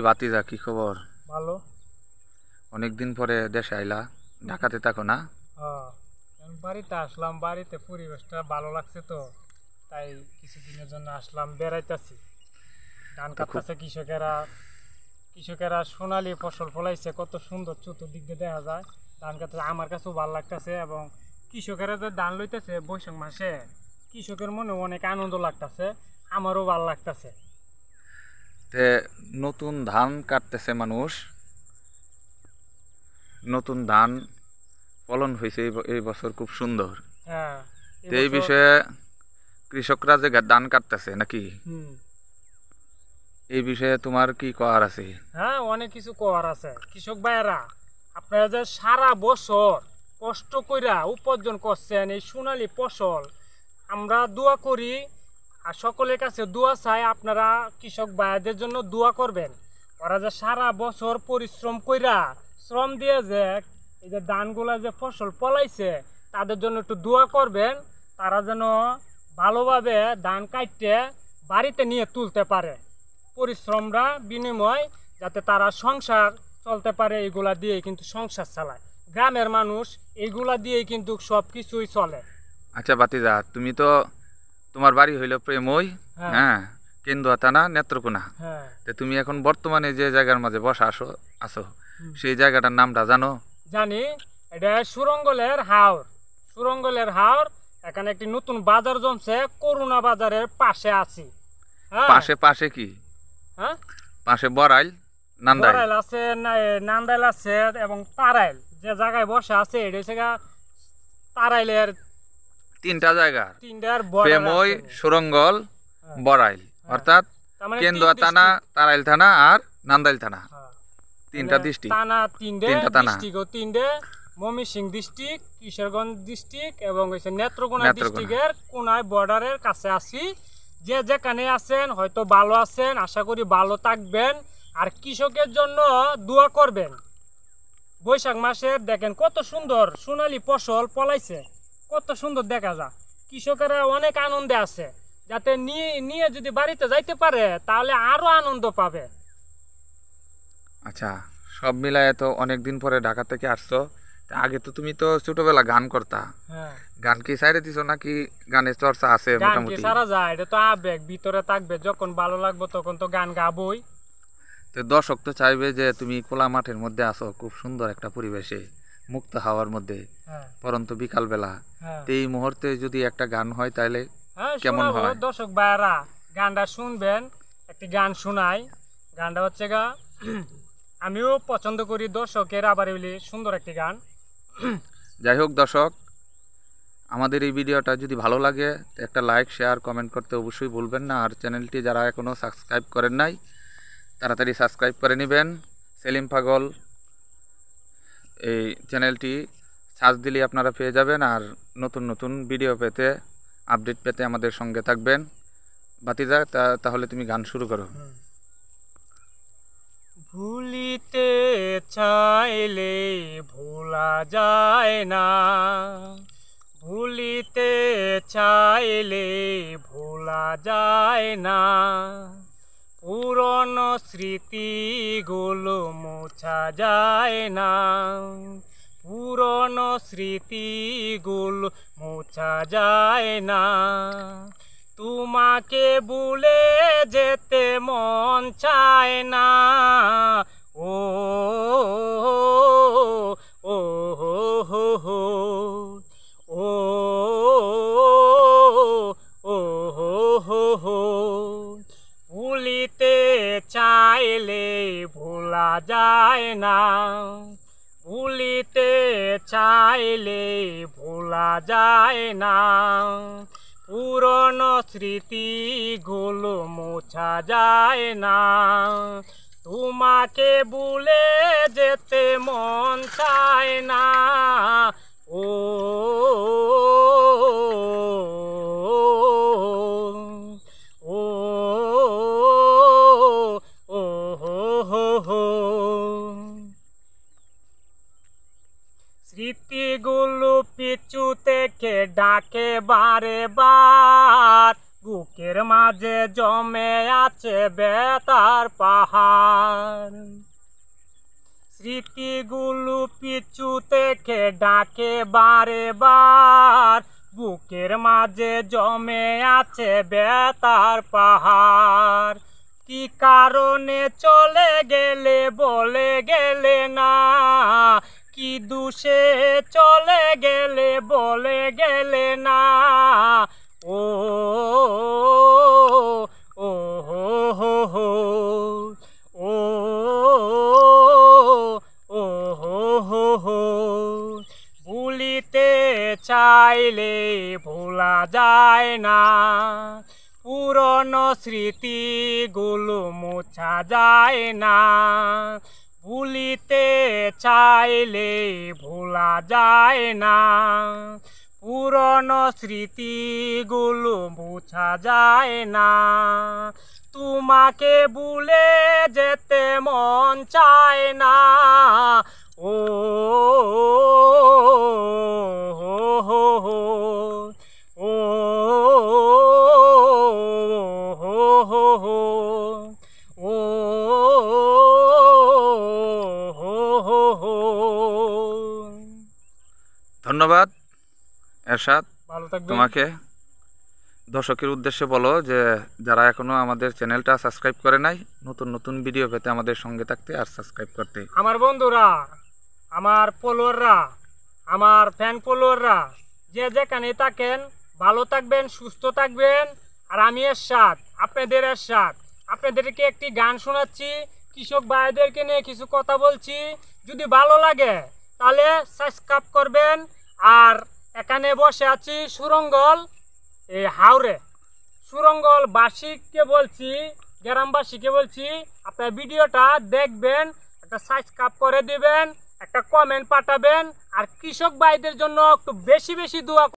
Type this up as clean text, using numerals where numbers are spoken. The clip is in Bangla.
ভাতিজা, কি খবর? ভালো। অনেকদিন পরে দেশে আইলা, ঢাকাতে থাকো না? আমি বাড়িতে আসলাম, বাড়িতে পরিবেশটা ভালো লাগছে তো তাই কিছুদিনের জন্য আসলাম, বেড়াইতেছি। ধান তো খুব কাটতেছে কৃষকেরা সোনালি ফসল ফলাইছে, কত সুন্দর চতুর্দিক দিয়ে দেখা যায়। ধান কাটতেছে, আমার কাছেও ভালো লাগতেছে। এবং কৃষকেরা যে ধান লইতেছে বৈশাখ মাসে, কৃষকের মনে অনেক আনন্দ লাগতেছে, আমারও ভালো লাগতেছে। তে নতুন ধান কাটতেছে মানুষ, নতুন ধান ফলন হয়েছে এই বছর খুব সুন্দর। হ্যাঁ, তো এই বিষয়ে কৃষকরা যে ধান কাটতেছে নাকি, এই বিষয়ে তোমার কি করার আছে? হ্যাঁ, অনেক কিছু করার আছে। কৃষক ভাইয়েরা, আপনারা যে সারা বছর কষ্ট কইরা উপার্জন করছেন এই সোনালী ফসল, আমরা দোয়া করি আর সকলের কাছে দোয়া চাই, আপনারা কৃষক ভাইদের জন্য দোয়া করবেন। ওরা যে সারা বছর পরিশ্রম কইরা শ্রম দিয়ে যে এই যে ধানগুলা যে ফসল ফলাইছে, তাদের জন্য একটু দোয়া করবেন। তারা যেন ভালোভাবে ধান কাটতে বাড়িতে নিয়ে তুলতে পারে, পরিশ্রমরা বিনিময় যাতে তারা সংসার চলতে পারে। এগুলা দিয়েই কিন্তু সংসার চালায় গ্রামের মানুষ, এইগুলা দিয়েই কিন্তু সব কিছুই চলে। আচ্ছা ভাতিজা, তুমি তো, তোমার বাড়ি হইল প্রেমই, হ্যাঁ, কেন্দুয়া থানা, নেত্রকোনা। হ্যাঁ, তো তুমি এখন বর্তমানে যে জায়গার মাঝে বসা আছো সেই জায়গাটার নামটা জানো? জানি, এটা সুরঙ্গলের হাওর। এখানে একটি নতুন বাজার জমছে, করুণা বাজারের পাশে আছি। হ্যাঁ, পাশে পাশে কি? হ্যাঁ, পাশে বড়াইল, নান্দাইল? বড়াইল আছে, নান্দাইল আছে এবং তারাইল। যে জায়গায় বসে আছে এটা হচ্ছে তারাইলের তিনটা জায়গা, তিনটার প্রেমই, সুরঙ্গল, বড়াইল, অর্থাৎ কেন্দুয়া থানা, তারাইল থানা আর নান্দাইল থানা, তিনটা ডিস্ট্রিক্ট। থানা তিনটা থানা, তিনটে ময়মনসিংহ ডিস্ট্রিক্ট, কিশোরগঞ্জ ডিস্ট্রিক্ট এবং নেত্রকোনা ডিস্ট্রিক্টের কোনায় বর্ডারের কাছে আছি। যে যেখানে আছেন হয়তো ভালো আছেন, আশা করি ভালো থাকবেন। আর কৃষকের জন্য দোয়া করবেন। বৈশাখ মাসের দেখেন কত সুন্দর সোনালী ফসল ফলাইছে, কত সুন্দর দেখা যায়। কৃষকেরা অনেক আনন্দে আছে, যাতে নিয়ে নিয়ে যদি বাড়িতে যাইতে পারে তাহলে আরো আনন্দ পাবে। আচ্ছা, সব মিলায় তো অনেকদিন পরে ঢাকা থেকে আসছো। আগে তো তুমি তো ছোটবেলা গান করতা, গান কি সাইডে দিছো নাকি গানের চর্চা আছে মোটামুটি? সারা যায়, এটা তো আবেগ ভিতরে থাকবে, যখন ভালো লাগবে তখন তো গান গাবই। তো দর্শক তো চাইবে যে তুমি খোলা মাঠের মধ্যে আছো, খুব সুন্দর একটা পরিবেশে, মুক্ত হাওয়ার মধ্যে, পরন্ত বিকাল বেলা। তো এই মুহূর্তে যদি একটা গান হয় তাহলে কেমন হয়? দর্শক ভাইরা গানটা শুনবেন, একটি গান শোনাই। গানটা হচ্ছে আমিও পছন্দ করি, দর্শকের আবার সুন্দর একটি গান। যাই হোক দর্শক, আমাদের এই ভিডিওটা যদি ভালো লাগে একটা লাইক, শেয়ার, কমেন্ট করতে অবশ্যই ভুলবেন না। আর চ্যানেলটি যারা এখনও সাবস্ক্রাইব করেন নাই তাড়াতাড়ি সাবস্ক্রাইব করে নেবেন। সেলিম পাগল এই চ্যানেলটি সার্চ দিলে আপনারা পেয়ে যাবেন। আর নতুন নতুন ভিডিও পেতে, আপডেট পেতে আমাদের সঙ্গে থাকবেন। ভাতিজা, তাহলে তুমি গান শুরু করো। ভুলিতে চাইলে ভোলা যায় না, ভুলিতে চাইলে ভোলা যায় না, পুরনো স্মৃতিগুলো মোছা যায় না, পুরনো স্মৃতিগুলো মোছা যায় না। তোমাকে ভুলে যেতে মন চায় না, ও ও হো হো হো, ও ও হো হো হো। ভুলিতে চাইলে ভোলা যায় না, ভুলিতে চাইলে ভোলা যায় না, পুরনো স্মৃতিগুলো মোছা যায় না। তোমাকে ভুলে যেতে মন চায় না, ও ও ও হো হো হো। স্মৃতিগুলো পিছু থেকে ডাকে বারে বার, বুকের মাঝে জমে আছে ব্যথার পাহাড়। বারে বার বুকের মাঝে জমে আছে ব্যথার পাহাড়। কি কারণে চলে গেলে বলে গেলে না, কি দোষে চলে গেলে বলে গেলে না। ও ও হো হো হো ও ও হো হো হো। ভুলিতে চাইলে ভোলা যায় না, পুরনো স্মৃতিগুলো মোছা যায় না। ভুলিতে চাইলে ভোলা যায় না, পুরনো স্মৃতিগুলো মোছা যায় না। তোমাকে ভুলে যেতে মন চায় না। ও হো হো হো ও হো হো হো ও হো হো হো। ধন্যবাদ এরশাদ, ভালো থাকবেন। তোমাকে। দর্শকের উদ্দেশ্যে বলো যে যারা এখনো আমাদের চ্যানেলটা সাবস্ক্রাইব করে নাই, নতুন নতুন ভিডিও পেতে আমাদের সঙ্গে থাকতে আর সাবস্ক্রাইব করতে। আমার বন্ধুরা, আমার ফলোয়াররা, আমার ফ্যান ফলোয়াররা, যে যেখানে থাকেন ভালো থাকবেন, সুস্থ থাকবেন। আর আমি এরশাদ, আপনাদের এরশাদ, আপনাদেরকে একটি গান শোনাচ্ছি, কৃষক ভাইদেরকে নিয়ে কিছু কথা বলছি। যদি ভালো লাগে তাহলে সাবস্ক্রাইব করবেন। আর এখানে বসে আছি সুরঙ্গল এই হাওড়ে। সুরঙ্গল বাসীকে বলছি, গ্রামবাসীকে বলছি, আপনার ভিডিওটা দেখবেন, একটা সাবস্ক্রাইব করে দিবেন, একটা কমেন্ট পাঠাবেন। আর কৃষক ভাইদের জন্য একটু বেশি বেশি দোয়া